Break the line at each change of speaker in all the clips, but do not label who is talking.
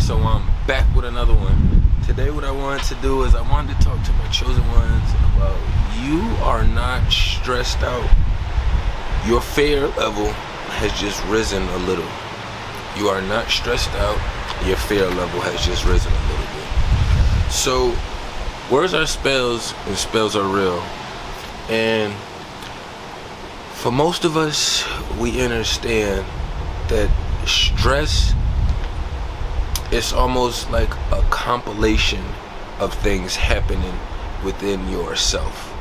So I'm back with another one. Today what I wanted to do is I wanted to talk to my chosen ones about you are not stressed out. Your fear level has just risen a little. You are not stressed out. Your fear level has just risen a little bit. So words are spells and spells are real. And for most of us, we understand that stress is almost like a compilation of things happening within yourself.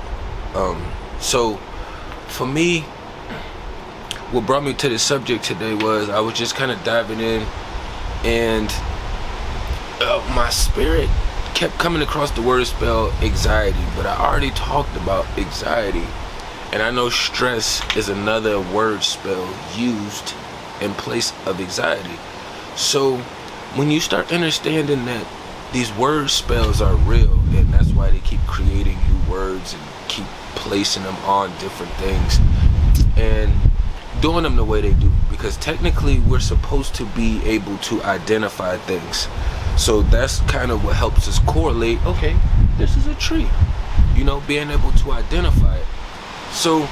So for me, what brought me to this subject today was I was just kind of diving in, and my spirit kept coming across the word spell anxiety, but I already talked about anxiety, and I know stress is another word spell used in place of anxiety. So when you start understanding that these word spells are real, and that's why they keep creating new words and keep placing them on different things and doing them the way they do, because technically we're supposed to be able to identify things. So that's kind of what helps us correlate, okay, this is a tree, being able to identify it. So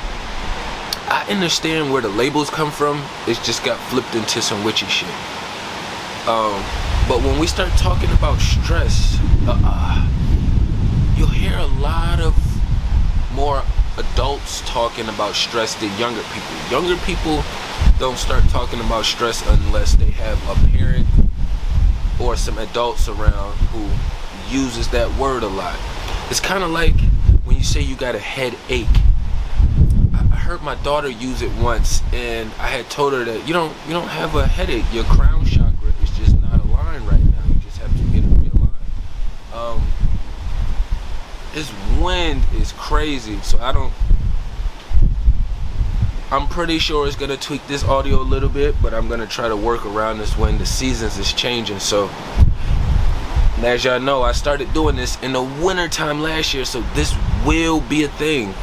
I understand where the labels come from. It's just got flipped into some witchy shit. But when we start talking about stress, you'll hear a lot of more adults talking about stress than younger people. Younger people don't start talking about stress unless they have a parent or some adults around who uses that word a lot. It's kind of like when you say you got a headache. I heard my daughter use it once, and I had told her that you don't have a headache. Your crown chakra is just not aligned right now. You just have to get it realigned. This wind is crazy, so I'm pretty sure it's gonna tweak this audio a little bit, but I'm gonna try to work around this when the seasons is changing. So, and as y'all know, I started doing this in the winter time last year, so this will be a thing.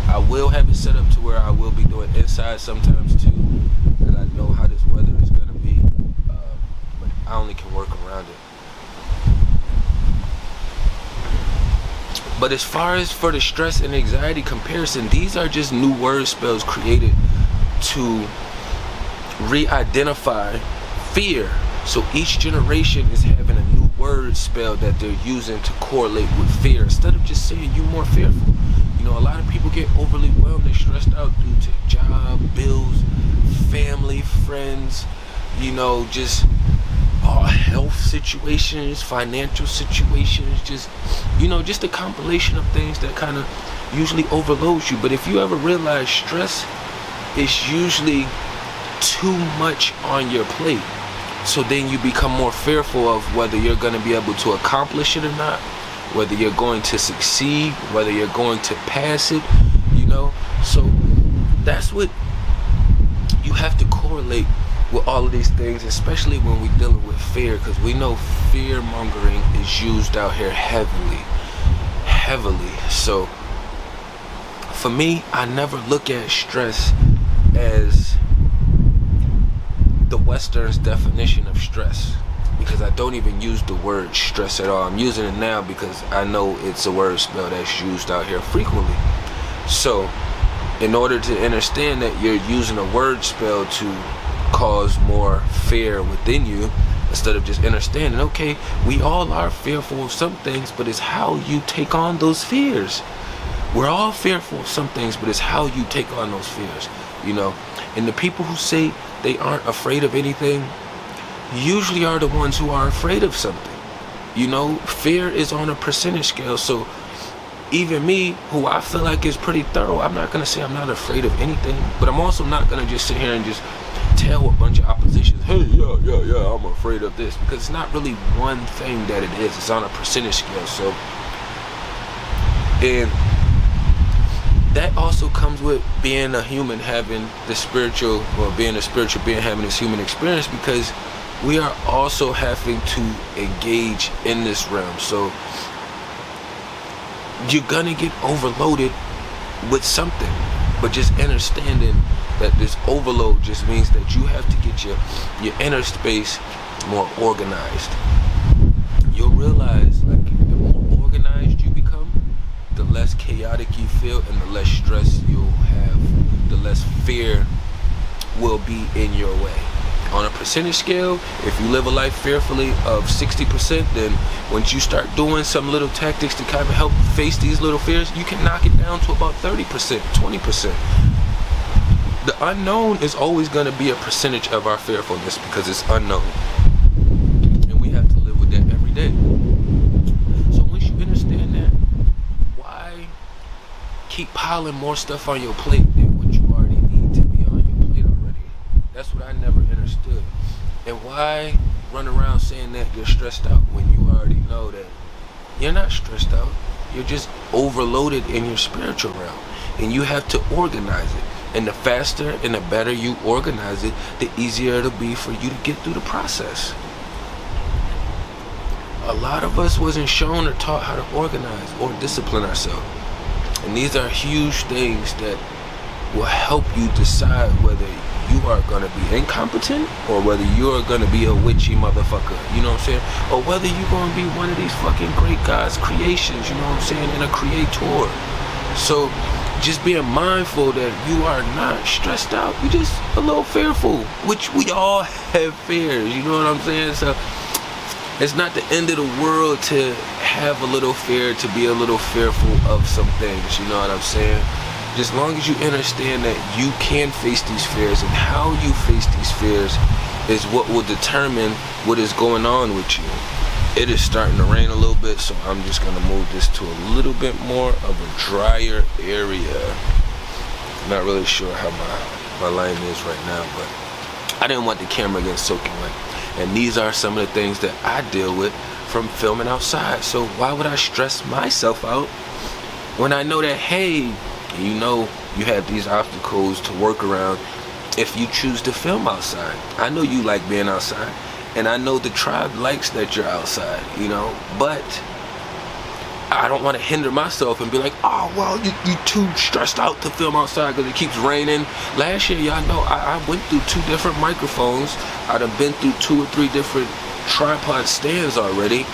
I will have it set up to where I will be doing inside sometimes too, and I know how this weather is gonna be, but I only can work around it. But as far as for the stress and anxiety comparison, these are just new word spells created to re-identify fear. So each generation is having a new word spell that they're using to correlate with fear, instead of just saying you're more fearful. A lot of people get overly whelmed and stressed out due to job, bills, family, friends, just health situations, financial situations, just a compilation of things that kind of usually overloads you. But if you ever realize stress is usually too much on your plate, so then you become more fearful of whether you're going to be able to accomplish it or not, whether you're going to succeed, whether you're going to pass it, So that's what you have to correlate with all of these things, especially when we're dealing with fear, because we know fear mongering is used out here heavily. So for me, I never look at stress as the Western's definition of stress, because I don't even use the word stress at all. I'm using it now because I know it's a word spell that's used out here frequently. So in order to understand that you're using a word spell to cause more fear within you, instead of just understanding, okay, we all are fearful of some things, but it's how you take on those fears. We're all fearful of some things, but it's how you take on those fears, And the people who say they aren't afraid of anything usually are the ones who are afraid of something. Fear is on a percentage scale. So even me, who I feel like is pretty thorough, I'm not going to say I'm not afraid of anything, but I'm also not going to just sit here and just tell a bunch of oppositions, hey, yeah, I'm afraid of this, because it's not really one thing that it is. It's on a percentage scale. So, and that also comes with being a human, having the spiritual, or being a spiritual being, having this human experience, because we are also having to engage in this realm. So you're gonna get overloaded with something, but just understanding that this overload just means that you have to get your inner space more organized. You'll realize, like, the more organized you become, the less chaotic you feel and the less stress you'll have, the less fear will be in your way. On a percentage scale, if you live a life fearfully of 60%, then once you start doing some little tactics to kind of help face these little fears, you can knock it down to about 30%, 20%. The unknown is always going to be a percentage of our fearfulness because it's unknown. And we have to live with that every day. So once you understand that, why keep piling more stuff on your plate than what you already need to be on your plate already? That's what I never understood. And why run around saying that you're stressed out when you already know that you're not stressed out? You're just overloaded in your spiritual realm. And you have to organize it. And the faster and the better you organize it, the easier it'll be for you to get through the process. A lot of us wasn't shown or taught how to organize or discipline ourselves. And these are huge things that will help you decide whether you are going to be incompetent or whether you are going to be a witchy motherfucker, you know what I'm saying? Or whether you're going to be one of these fucking great God's creations, you know what I'm saying, and a creator. So just being mindful that you are not stressed out, you're just a little fearful, which we all have fears, you know what I'm saying? So it's not the end of the world to have a little fear, to be a little fearful of some things, you know what I'm saying? Just as long as you understand that you can face these fears, and how you face these fears is what will determine what is going on with you. It is starting to rain a little bit, so I'm just going to move this to a little bit more of a drier area. I'm not really sure how my line is right now, but I didn't want the camera getting soaking wet. And these are some of the things that I deal with from filming outside. So why would I stress myself out when I know that, hey, you know you have these obstacles to work around if you choose to film outside. I know you like being outside, and I know the tribe likes that you're outside, you know, but I don't want to hinder myself and be like, oh, well, you too stressed out to film outside because it keeps raining. Last year, y'all know, I went through 2 different microphones. I done been through 2 or 3 different tripod stands already.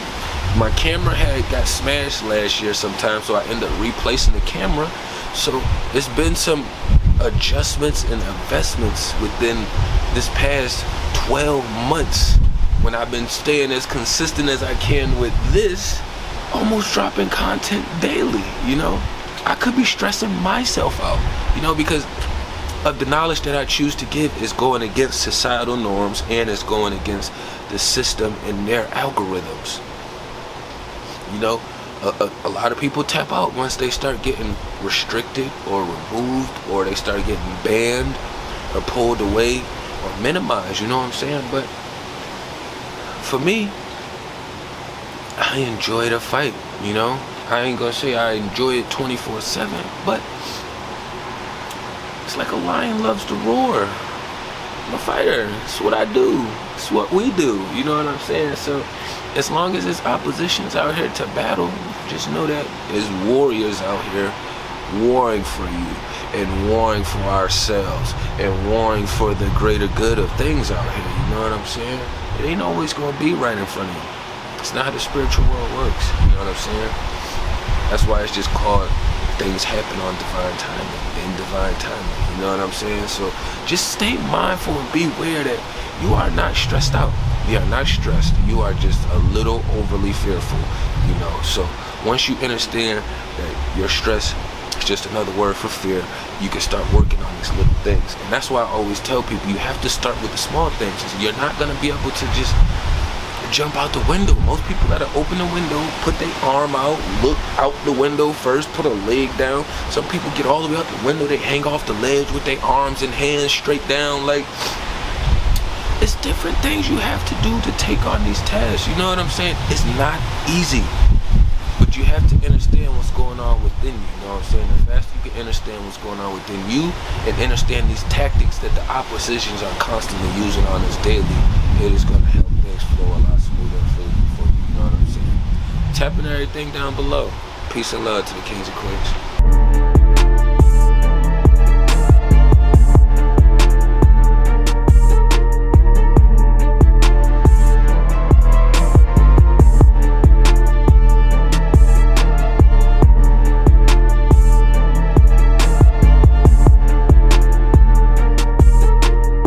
My camera had got smashed last year sometime, so I ended up replacing the camera. So it's been some adjustments and investments within this past 12 months when I've been staying as consistent as I can with this, almost dropping content daily, you know. I could be stressing myself out, you know, because of the knowledge that I choose to give is going against societal norms and is going against the system and their algorithms. You know, a lot of people tap out once they start getting restricted or removed, or they start getting banned or pulled away or minimized, you know what I'm saying? But for me, I enjoy the fight, you know? I ain't gonna say I enjoy it 24/7, but it's like a lion loves to roar. I'm a fighter. It's what I do. It's what we do, you know what I'm saying? So as long as there's oppositions out here to battle, just know that there's warriors out here warring for you and warring for ourselves and warring for the greater good of things out here, you know what I'm saying? It ain't always gonna be right in front of you. It's not how the spiritual world works, you know what I'm saying? That's why it's just called things happen on divine timing, in divine timing, you know what I'm saying? So just stay mindful and be aware that you are not stressed out. You are not stressed. You are just a little overly fearful, you know. So once you understand that your stress is just another word for fear, you can start working on these little things. And that's why I always tell people you have to start with the small things. You're not going to be able to just jump out the window. Most people gotta open the window, put their arm out, look out the window first, put a leg down. Some people get all the way out the window, they hang off the ledge with their arms and hands straight down. Like, it's different things you have to do to take on these tasks, you know what I'm saying? It's not easy, but you have to understand what's going on within you, you know what I'm saying? The faster you can understand what's going on within you and understand these tactics that the oppositions are constantly using on us daily, it is going to help things flow a lot smoother for you, you know what I'm saying? Tapping everything down below. Peace and love to the kings and queens.